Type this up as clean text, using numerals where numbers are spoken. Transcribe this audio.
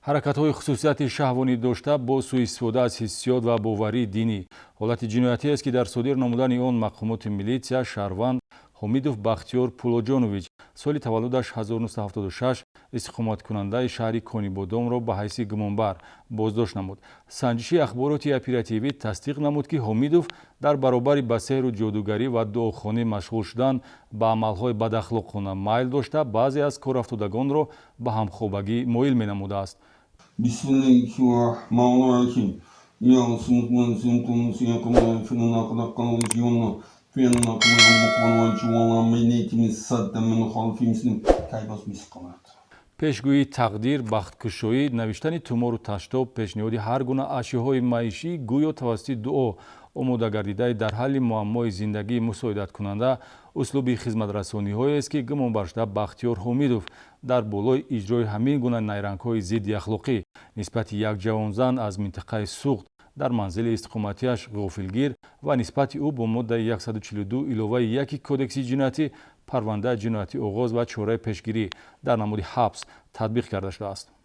ҳаракатҳои хусусияти шаҳвонӣ дошта бо сӯистифода аз ҳиссиёт ва боварии динӣ ҳолати ҷиноятиест ки дар содир намудани он мақомоти милитсия шаҳрванд ҳомидов Бахтиёр Пулоҷонович соли таваллудаш 1976 истиқоматкунандаи шаҳри Конибодомро ба ҳайси гумонбар боздошт намуд. Санҷиши ахбороти оперативӣ тасдиқ намуд ки Ҳомидов дар баробари ба сеҳру ҷодугарӣ ва дуохонӣ машғул шудан ба амалҳои бадахлоқона майл дошта баъзе аз корафтодагонро ба ҳамхобагӣ моил менамудааст. пешгӯии тақдир, бахткушоӣ, навиштани тумору таштоб, пешниҳоди ҳар гуна ашёҳои маишӣ гӯё тавассути дуо омода гардидаи дар ҳалли муаммои зиндагии мусоидаткунанда услуби хизматрасониҳоест ки гумонбаршуда Бахтиёр Ҳомидов дар болои иҷрои ҳамин гуна найрангҳои зидди ахлоқӣ нисбати як ҷавонзан аз минтақаи суғд дар манзили истиқоматиаш ғофилгир ва нисбати ӯ бо моддаи 142 иловаи 1 кодекси ҷиноятӣ парвандаи ҷиноятӣ оғоз ва чораи пешгирӣ дар намуди ҳабс татбиқ карда шудааст.